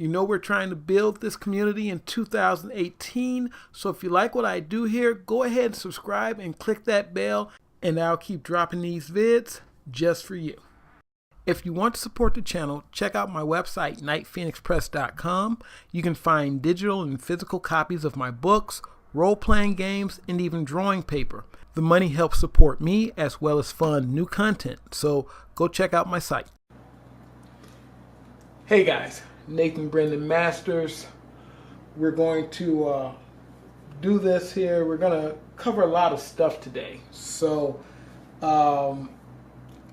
You know we're trying to build this community in 2018, so if you like what I do here, go ahead and subscribe and click that bell, and I'll keep dropping these vids just for you. If you want to support the channel, check out my website, nightphoenixpress.com. You can find digital and physical copies of my books, role-playing games, and even drawing paper. The money helps support me as well as fund new content, so go check out my site. Hey guys, Nathan Brendan Masters. We're going to do this here. We're going to cover a lot of stuff today. So I'm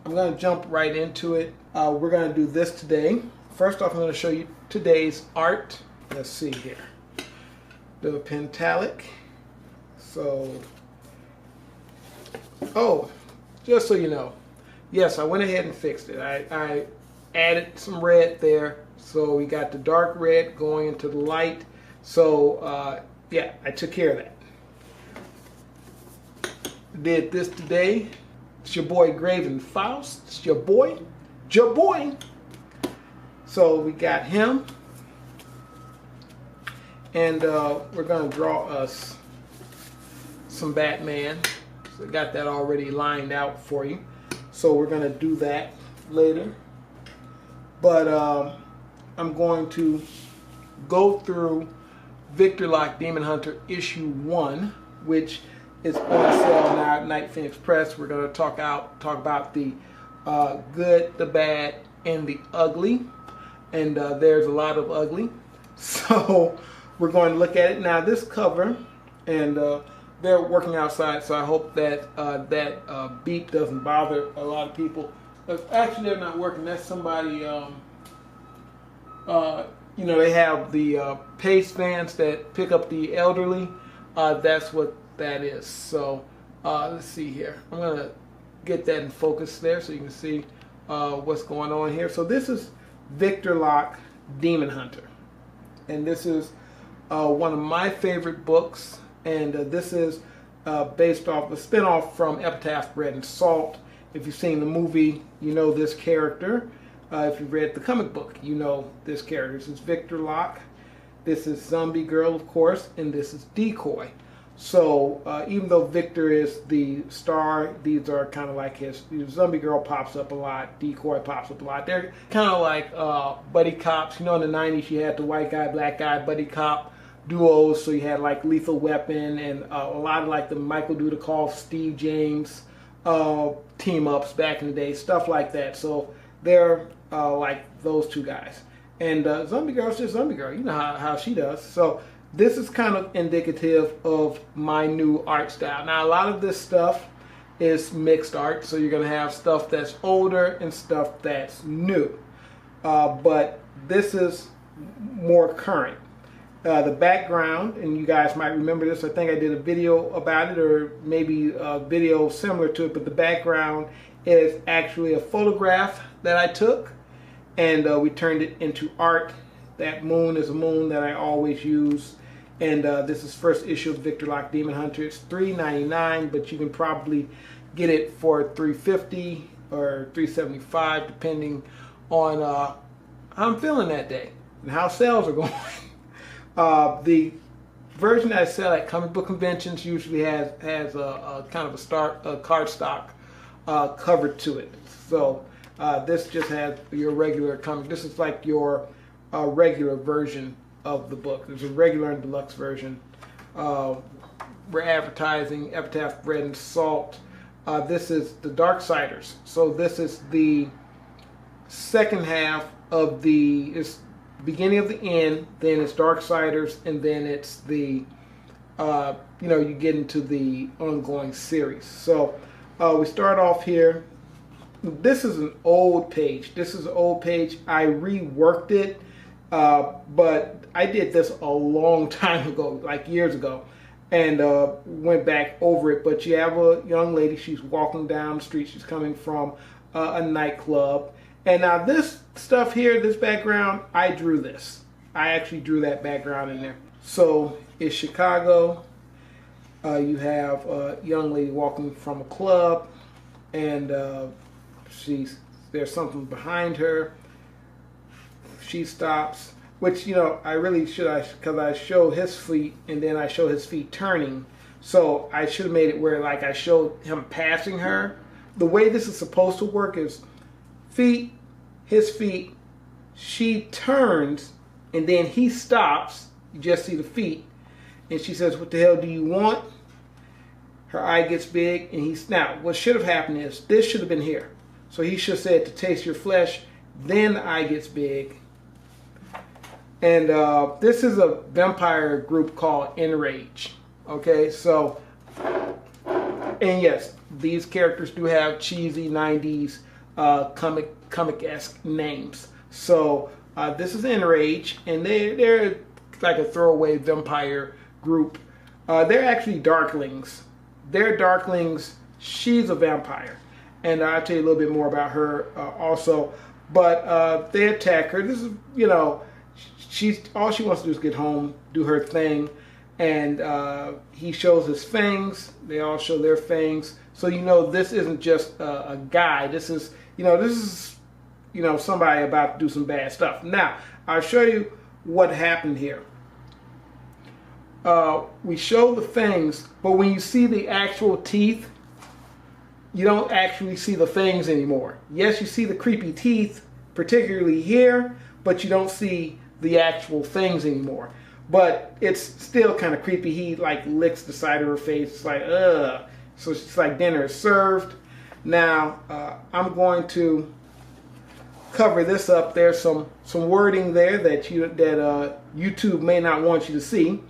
going to jump right into it. We're going to do this today. First off, I'm going to show you today's art. Let's see here. The Pentalic. So, just so you know, yes, I went ahead and fixed it. I added some red there. So we got the dark red going into the light. So, yeah, I took care of that. Did this today. It's your boy Graven Faust. It's your boy. So we got him. And we're going to draw us some Batman. So I got that already lined out for you. So we're going to do that later. But I'm going to go through Locke Demon Hunter issue 1, which is on sale now at Night Phoenix Press. We're going to talk about the good, the bad, and the ugly. And there's a lot of ugly. So we're going to look at it. Now this cover, and they're working outside, so I hope that that beep doesn't bother a lot of people. Actually, they're not working. That's somebody, you know, they have the pace vans that pick up the elderly. That's what that is. So let's see here. I'm going to get that in focus there so you can see what's going on here. So this is Locke Demon Hunter. And this is one of my favorite books. And this is based off a spinoff from Epitaph Bread and Salt. If you've seen the movie, you know this character. If you've read the comic book, you know this character. This is Victor Locke. This is Zombie Girl, of course. And this is Decoy. So even though Victor is the star, these are kind of like his. Zombie Girl pops up a lot. Decoy pops up a lot. They're kind of like buddy cops. You know, in the 90s you had the white guy, black guy, buddy cop duos. So you had like Lethal Weapon and a lot of like the Michael Dudikoff, Steve James team ups back in the day, stuff like that. So they're like those two guys. And Zombie Girl's just Zombie Girl. You know how she does. So this is kind of indicative of my new art style. Now, a lot of this stuff is mixed art, so you're going to have stuff that's older and stuff that's new. But this is more current. The background, and you guys might remember this, I think I did a video about it, or maybe a video similar to it, but the background is actually a photograph that I took, and we turned it into art. That moon is a moon that I always use. And this is first issue of Locke Demon Hunter. It's $3.99, but you can probably get it for $3.50 or $3.75, depending on how I'm feeling that day and how sales are going. The version that I sell at comic book conventions usually has a kind of a cardstock cover to it. So this just has your regular comic. This is like your regular version of the book. There's a regular and deluxe version. We're advertising Epitaph Bread and Salt. This is the Darksiders. So this is the second half of it's beginning of the end, then it's Darksiders, and then it's the you know, you get into the ongoing series. So we start off here. This is an old page. This is an old page. I reworked it, but I did this a long time ago, like years ago, and went back over it. But you have a young lady. She's walking down the street. She's coming from a nightclub. And now this stuff here, this background, I drew this. I actually drew that background in there. So it's Chicago. You have a young lady walking from a club, and there's something behind her. She stops. which, you know, I really should, because I show his feet and then I show his feet turning. So I should have made it where like I showed him passing her. The way this is supposed to work is feet, his feet, she turns, and then he stops. You just see the feet. And she says, "What the hell do you want?" Her eye gets big, and he's... Now, what should have happened is, this should have been here. So he should have said, "To taste your flesh," then the eye gets big. And this is a vampire group called Enrage. Okay, so... And yes, these characters do have cheesy 90s comic-esque names. So this is Enrage, and they're like a throwaway vampire group. They're actually Darklings. They're Darklings. She's a vampire, and I'll tell you a little bit more about her also. But they attack her. This is, you know, she's all she wants to do is get home, do her thing, and he shows his fangs. They all show their fangs. So you know this isn't just a guy. This is, you know, somebody about to do some bad stuff. Now I'll show you what happened here. We show the fangs, but when you see the actual teeth, you don't actually see the fangs anymore. Yes, you see the creepy teeth, particularly here, but you don't see the actual fangs anymore. But it's still kind of creepy. He like licks the side of her face. It's like, ugh. So it's like dinner is served. Now I'm going to cover this up. There's some wording there that YouTube may not want you to see.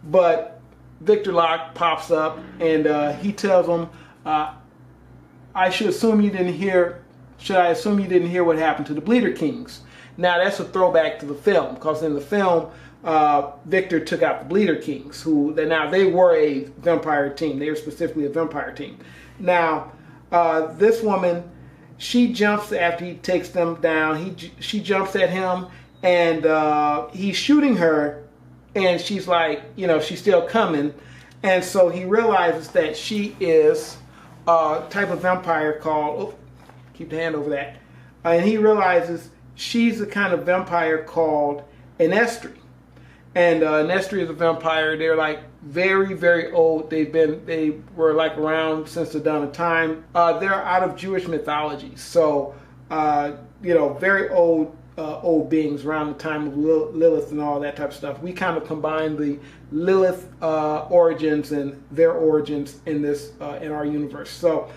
But Victor Locke pops up, and he tells him, "I should assume you didn't hear. Should I assume you didn't hear what happened to the Bleeder Kings?" Now that's a throwback to the film, because in the film, Victor took out the Bleeder Kings, who they were a vampire team. They were specifically a vampire team. Now this woman, she jumps after he takes them down. She jumps at him, and he's shooting her. And she's like, you know, she's still coming. And so he realizes that she is a type of vampire called, oh, keep the hand over that. And he realizes she's a kind of vampire called an Estri. And an Estri is a vampire. They're like very, very old. They were like around since the dawn of time. They're out of Jewish mythology. So, you know, very old beings around the time of Lilith and all that type of stuff. We kind of combine the Lilith origins and their origins in this in our universe. So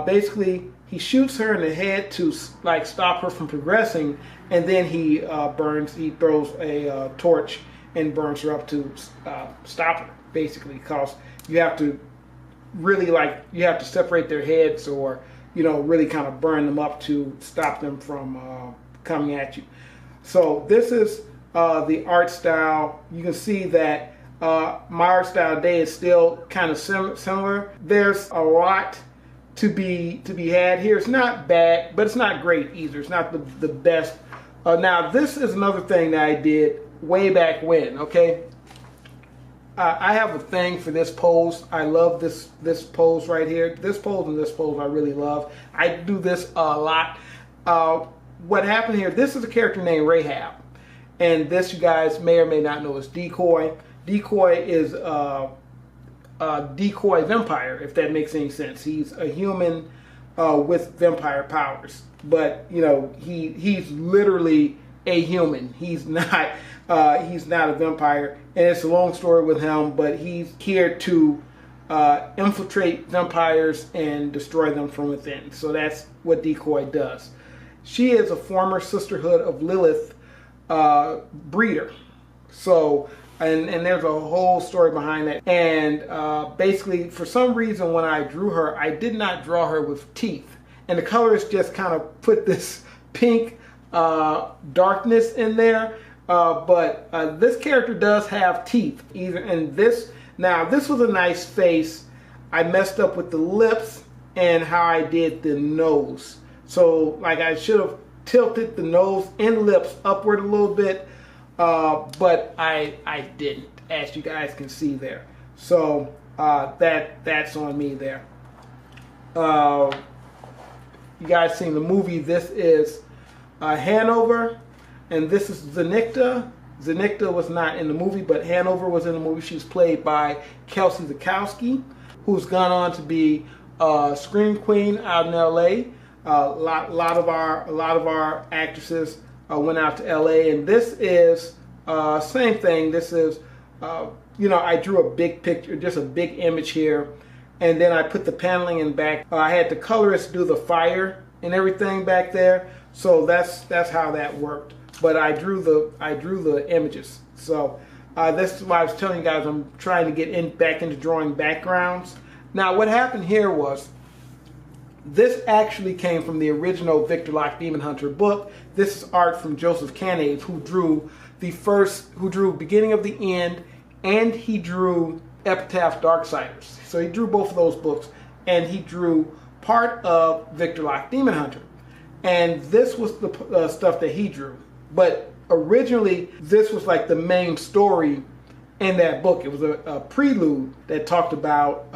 basically, he shoots her in the head to like stop her from progressing, and then he throws a torch and burns her up to stop her, basically, because you have to really you have to separate their heads, or, you know, really kind of burn them up to stop them from coming at you. So this is the art style. You can see that my art style today is still kind of similar. There's a lot to be had here. It's not bad, but it's not great either. It's not the best. Now this is another thing that I did way back when. Okay, I have a thing for this pose. I love this pose right here. This pose and this pose I really love. I do this a lot. What happened here, this is a character named Rahab. And this, you guys may or may not know, is Decoy. Decoy is a decoy vampire, if that makes any sense. He's a human with vampire powers. But, you know, he's literally a human. He's not a vampire. And it's a long story with him, but he's here to infiltrate vampires and destroy them from within. So that's what Decoy does. She is a former Sisterhood of Lilith breeder. So, and there's a whole story behind that. And basically, for some reason, when I drew her, I did not draw her with teeth. And the colorist just kind of put this pink darkness in there. But this character does have teeth. Now, this was a nice face. I messed up with the lips and how I did the nose. So, like, I should have tilted the nose and lips upward a little bit, but I didn't, as you guys can see there. So that's on me there. You guys seen the movie? This is Hanover. And this is Zanicta. Zanicta was not in the movie, but Hanover was in the movie. She was played by Kelsey Zakowski, who's gone on to be Scream Queen out in L.A. A lot of our actresses went out to L.A. And this is same thing. This is I drew a big picture, just a big image here, and then I put the paneling in back. I had the colorist do the fire and everything back there, so that's how that worked. But I drew the images. So this is why I was telling you guys I'm trying to get back into drawing backgrounds. Now what happened here was this actually came from the original Victor Locke Demon Hunter book. This is art from Joseph Canave, who drew Beginning of the End, and he drew Epitaph Darksiders. So he drew both of those books, and he drew part of Victor Locke Demon Hunter. And this was the stuff that he drew. But originally, this was like the main story in that book. It was a prelude that talked about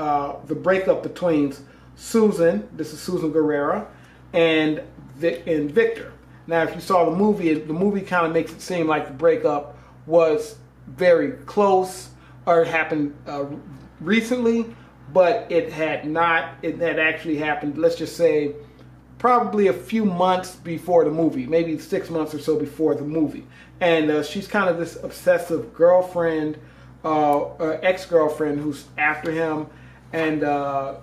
the breakup between Susan, this is Susan Guerrera, and Victor. Now, if you saw the movie kind of makes it seem like the breakup was very close or it happened recently, but it had not. It had actually happened, let's just say, probably a few months before the movie, maybe 6 months or so before the movie. And she's kind of this obsessive girlfriend, ex-girlfriend who's after him. And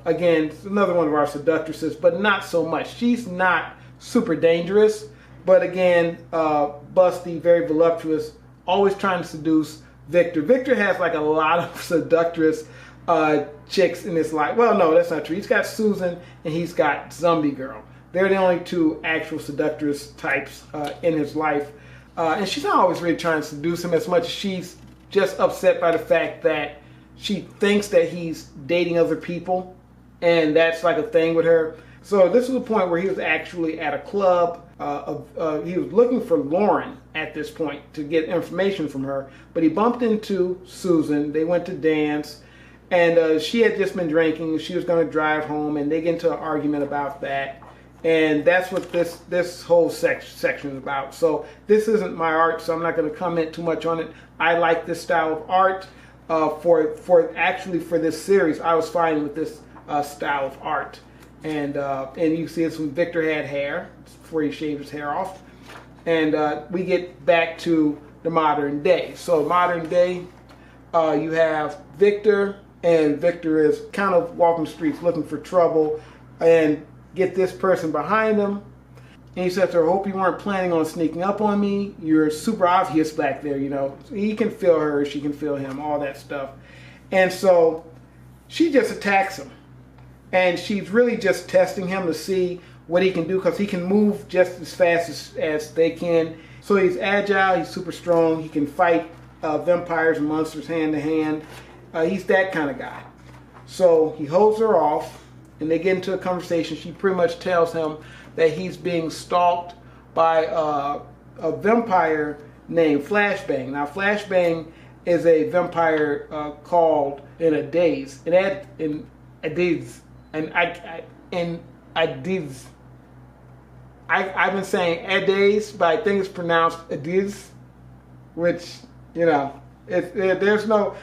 again, it's another one of our seductresses, but not so much. She's not super dangerous, but again, busty, very voluptuous, always trying to seduce Victor. Victor has like a lot of seductress chicks in his life. Well, no, that's not true. He's got Susan and he's got Zombie Girl. They're the only two actual seductress types in his life. And she's not always really trying to seduce him as much as she's just upset by the fact that she thinks that he's dating other people. And that's like a thing with her. So this was a point where he was actually at a club. He was looking for Lauren at this point to get information from her. But he bumped into Susan. They went to dance. And she had just been drinking. She was going to drive home. And they get into an argument about that. And that's what this whole section is about. So this isn't my art, so I'm not going to comment too much on it. I like this style of art. For this series, I was fine with this style of art. And you see this when Victor had hair before he shaved his hair off. And we get back to the modern day. So modern day, you have Victor, and Victor is kind of walking the streets looking for trouble, and get this person behind him, and he says to her, "Hope you weren't planning on sneaking up on me. You're super obvious back there, you know." So he can feel her, she can feel him, all that stuff. And so she just attacks him. And she's really just testing him to see what he can do, because he can move just as fast as they can. So he's agile, he's super strong, he can fight vampires and monsters hand to hand. He's that kind of guy. So he holds her off, and they get into a conversation. She pretty much tells him that he's being stalked by a vampire named Flashbang. Now, Flashbang is a vampire called in a daze. I've been saying Adaze, but I think it's pronounced Adiz, which, you know, there's no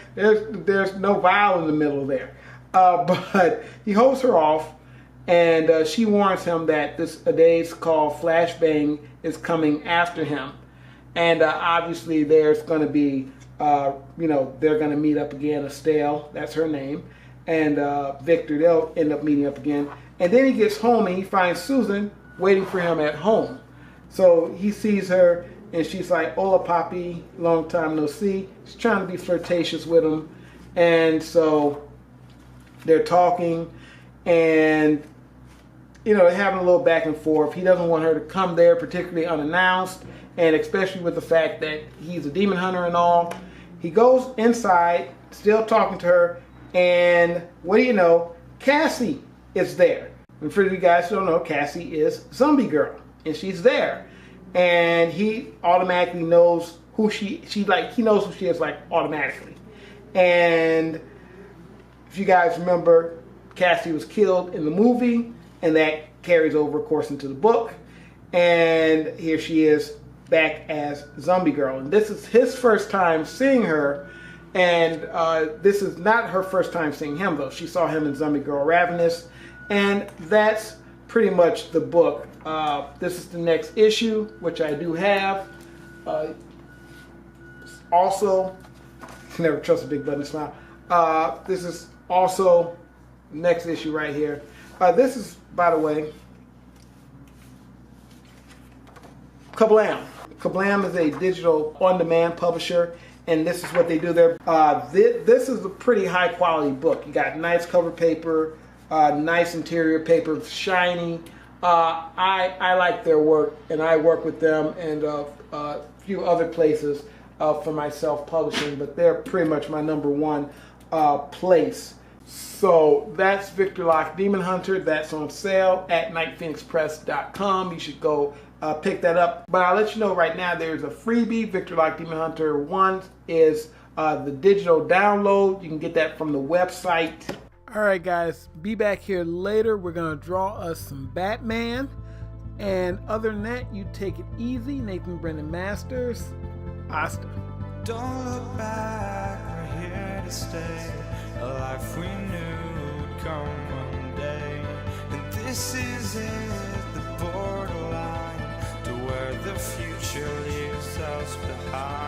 vowel in the middle there. But he holds her off, and she warns him that this Adaze called Flashbang is coming after him. And obviously there's going to be, they're going to meet up again. Estelle, that's her name. And Victor, they'll end up meeting up again. And then he gets home and he finds Susan waiting for him at home. So he sees her and she's like, "Hola, papi, long time no see." She's trying to be flirtatious with him. And so they're talking, and they're having a little back and forth. He doesn't want her to come there, particularly unannounced, and especially with the fact that he's a demon hunter and all. He goes inside, still talking to her, and what do you know, Cassie is there. And for you guys who don't know, Cassie is Zombie Girl, and she's there. And he automatically knows who he knows who she is, like, automatically. And if you guys remember, Cassie was killed in the movie, and that carries over, of course, into the book. And here she is back as Zombie Girl. And this is his first time seeing her, and this is not her first time seeing him, though. She saw him in Zombie Girl Ravenous, and that's pretty much the book. This is the next issue, which I do have. Also, never trust a big button smile. This is also next issue right here. This is, by the way, ka-blam. ka-blam is a digital on-demand publisher, and this is what they do there. This is a pretty high-quality book. You got nice cover paper, nice interior paper, shiny. I like their work, and I work with them and a few other places for my self-publishing, but they're pretty much my #1 place. So that's Victor Locke Demon Hunter. That's on sale at nightphoenixpress.com. You should go pick that up. But I'll let you know right now, there's a freebie. Victor Locke Demon Hunter 1 is the digital download. You can get that from the website. All right, guys, be back here later. We're going to draw us some Batman. And other than that, you take it easy. Nathan Brennan Masters. Hasta. Don't look back, we're here to stay. A life we knew would come one day. And this is it, the borderline to where the future leaves us behind.